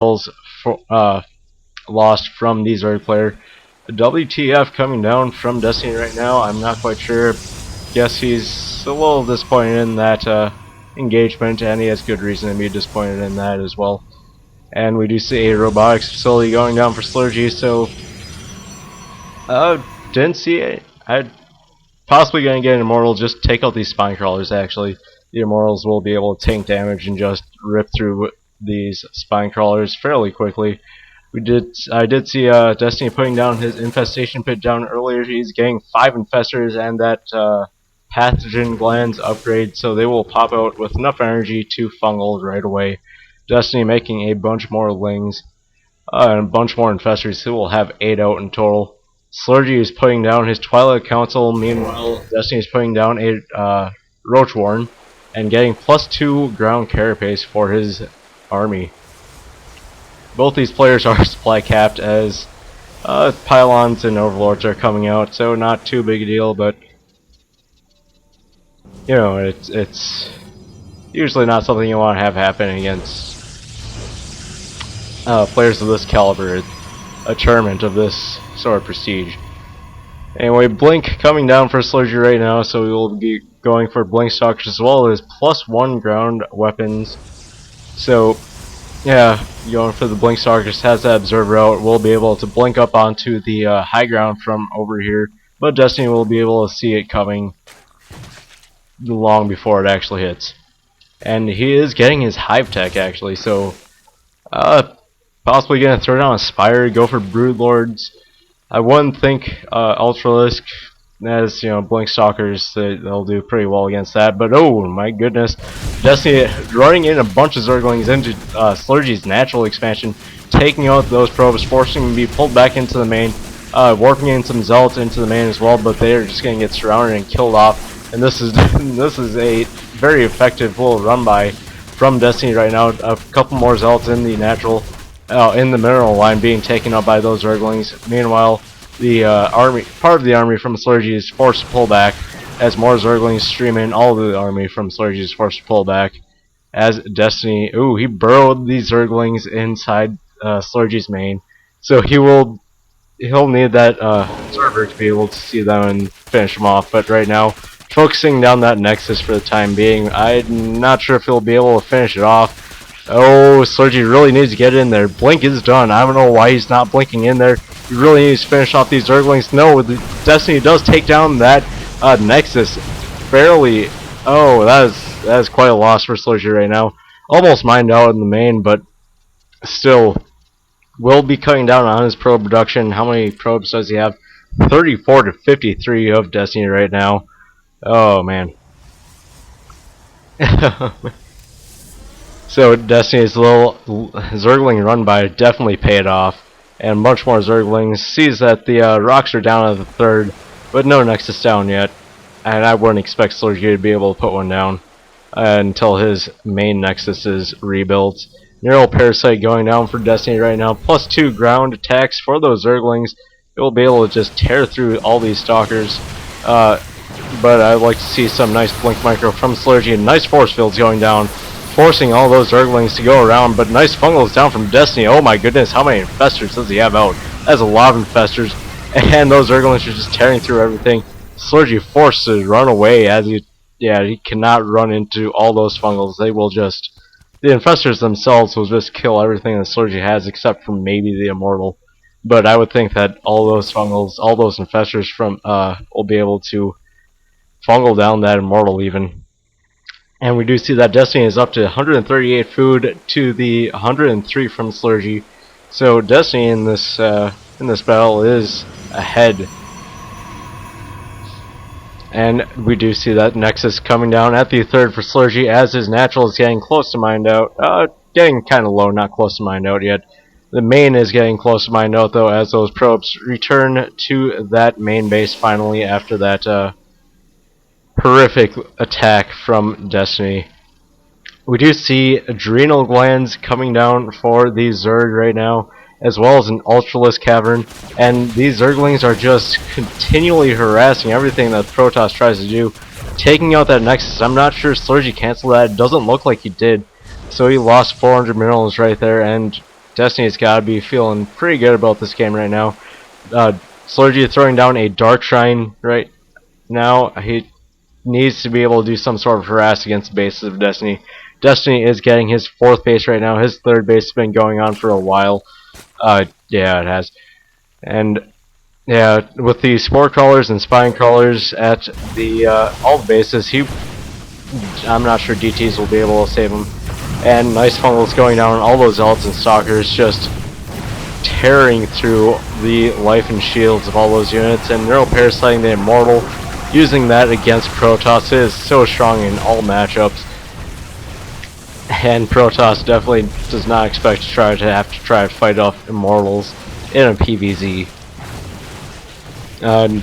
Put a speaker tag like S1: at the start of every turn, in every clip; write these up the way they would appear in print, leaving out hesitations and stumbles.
S1: for, lost from the Zerg player. WTF coming down from Destiny right now. I'm not quite sure. Guess he's a little disappointed in that engagement, and he has good reason to be disappointed in that as well. And we do see a robotics facility going down for Slurgi, so didn't see it. I'm possibly gonna get an immortal. Just take out these spine crawlers. Actually, the immortals will be able to tank damage and just rip through these spine crawlers fairly quickly. I did see Destiny putting down his infestation pit down earlier. He's getting 5 infestors and that pathogen glands upgrade, so they will pop out with enough energy to fungal right away. Destiny making a bunch more lings and a bunch more infestors. He will have 8 out in total. Slurgi is putting down his Twilight Council. Meanwhile, Destiny is putting down a Roach Warren and getting +2 ground carapace for his army. Both these players are supply capped as pylons and overlords are coming out, so not too big a deal, but you know, it's usually not something you want to have happen against players of this caliber, a tournament of this sort of prestige. Anyway, Blink coming down for Slurgi right now, so we will be going for Blink Stalkers as well as +1 ground weapons. So yeah, going for the Blink Stalkers, has that observer out, will be able to blink up onto the high ground from over here, but Destiny will be able to see it coming long before it actually hits. And he is getting his Hive Tech actually, so possibly gonna throw down a Spire, go for Broodlords. I wouldn't think Ultralisk, as you know, Blink Stalkers, they'll do pretty well against that, but oh my goodness, Destiny running in a bunch of Zerglings into Slurgi's natural expansion, taking out those probes, forcing them to be pulled back into the main, warping in some Zealots into the main as well, but they are just going to get surrounded and killed off. And this is this is a very effective little run by from Destiny right now. A couple more Zealots in the natural, in the mineral line being taken out by those Zerglings. Meanwhile, the part of the army from Slurgi is forced to pull back as more Zerglings stream in. All of the army from Slurgi is forced to pull back as Destiny, ooh, he burrowed these Zerglings inside Slurgi's main, so he'll need that observer to be able to see them and finish them off. But right now, focusing down that Nexus for the time being. I'm not sure if he'll be able to finish it off. Oh, Slurgi really needs to get in there. Blink is done. I don't know why he's not blinking in there. He really needs to finish off these Zerglings. No, the Destiny does take down that Nexus fairly. Oh, that is quite a loss for Slurgi right now. Almost mined out in the main, but still will be cutting down on his probe production. How many probes does he have? 34 to 53 of Destiny right now. Oh man. So Destiny's little Zergling run by definitely paid off, and much more Zerglings. Sees that the rocks are down at the 3rd, but no Nexus down yet, and I wouldn't expect Slurgi to be able to put one down until his main Nexus is rebuilt. Neural Parasite going down for Destiny right now, +2 ground attacks for those Zerglings. It will be able to just tear through all these Stalkers, but I'd like to see some nice Blink Micro from Slurgi, and nice force fields going down, forcing all those Zerglings to go around, but nice fungals down from Destiny. Oh my goodness, how many infestors does he have out? That's a lot of infestors, and those Zerglings are just tearing through everything. Slurgi forced to run away as he cannot run into all those fungals. They will just, the infestors themselves will just kill everything that Slurgi has except for maybe the Immortal. But I would think that all those fungals, all those infestors from will be able to fungal down that Immortal even. And we do see that Destiny is up to 138 food to the 103 from Slurgi. So Destiny in this battle is ahead. And we do see that Nexus coming down at the 3rd for Slurgi as his natural is getting close to mined out. Getting kind of low, not close to mined out yet. The main is getting close to mined out though, as those probes return to that main base finally after that horrific attack from Destiny. We do see adrenal glands coming down for the Zerg right now, as well as an Ultralisk Cavern, and these Zerglings are just continually harassing everything that Protoss tries to do, taking out that Nexus. I'm not sure Slurgi canceled that. It doesn't look like he did, so he lost 400 minerals right there, and Destiny's gotta be feeling pretty good about this game right now. Slurgi throwing down a Dark Shrine right now. He needs to be able to do some sort of harass against the bases of Destiny. Destiny is getting his 4th base right now. His 3rd base has been going on for a while. Yeah, it has. And yeah, with the Spore Crawlers and Spine Crawlers at the all the bases, I'm not sure DTs will be able to save him. And nice funnels going down, all those Zealots and Stalkers just tearing through the life and shields of all those units, and Neural Parasiting the Immortal, using that against Protoss is so strong in all matchups. And Protoss definitely does not expect to have to fight off Immortals in a PvZ.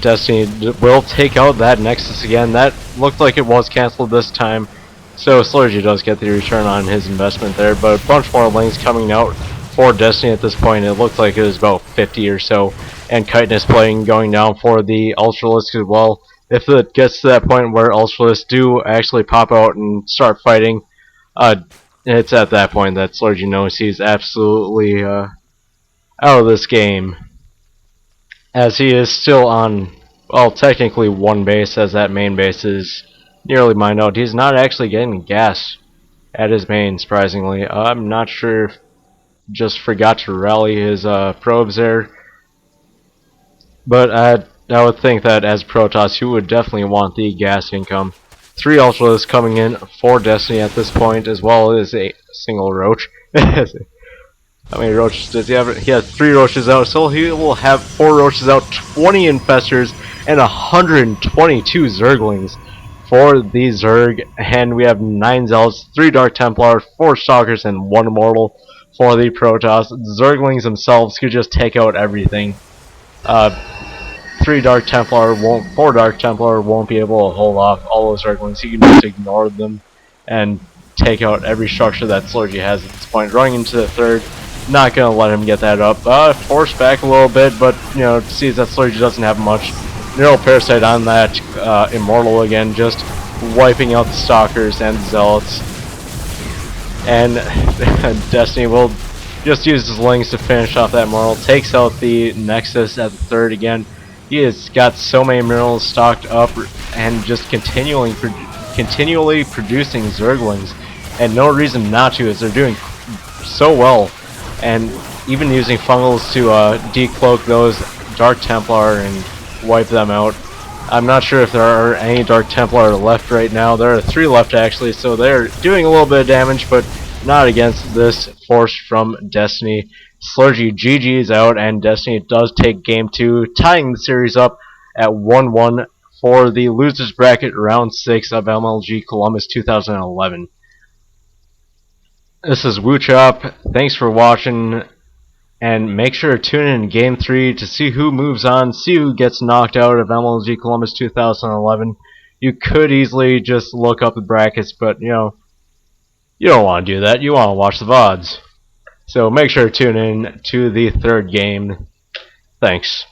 S1: Destiny will take out that Nexus again. That looked like it was cancelled this time, so Slurgi does get the return on his investment there, but a bunch more lanes coming out for Destiny at this point. It looked like it was about 50 or so, and Chitinous playing going down for the Ultralisk as well. If it gets to that point where Ultralisk do actually pop out and start fighting, it's at that point that Slurgi knows he's absolutely out of this game, as he is still on, well, technically 1 base, as that main base is nearly mined out. He's not actually getting gas at his main, surprisingly. I'm not sure if just forgot to rally his probes there, but I would think that as Protoss, you would definitely want the gas income. 3 Ultralisks coming in for Destiny at this point, as well as a single Roach. How many Roaches does he have? He has 3 Roaches out, so he will have 4 Roaches out, 20 Infestors, and 122 Zerglings for the Zerg. And we have 9 Zealots, 3 Dark Templar, 4 Stalkers, and 1 Immortal for the Protoss. Zerglings themselves could just take out everything. 4 Dark Templar won't be able to hold off all those Zerglings. He can just ignore them and take out every structure that Slurgi has at this point. Running into the 3rd, not gonna let him get that up. Force back a little bit, but you know, sees that Slurgi doesn't have much. Neural Parasite on that Immortal again, just wiping out the Stalkers and the Zealots. And Destiny will just use his Lings to finish off that Immortal. Takes out the Nexus at the 3rd again. He has got so many minerals stocked up and just continually producing Zerglings, and no reason not to, as they're doing so well. And even using funnels to decloak those Dark Templar and wipe them out. I'm not sure if there are any Dark Templar left right now. There are 3 left actually, so they're doing a little bit of damage, but not against this force from Destiny. Slurgi GG's out, and Destiny does take game 2, tying the series up at 1-1 for the losers bracket round 6 of MLG Columbus 2011. This is WooChop. Thanks for watching, and make sure to tune in game 3 to see who moves on, see who gets knocked out of MLG Columbus 2011. You could easily just look up the brackets, but you know, you don't want to do that. You want to watch the VODs. So make sure to tune in to the 3rd game. Thanks.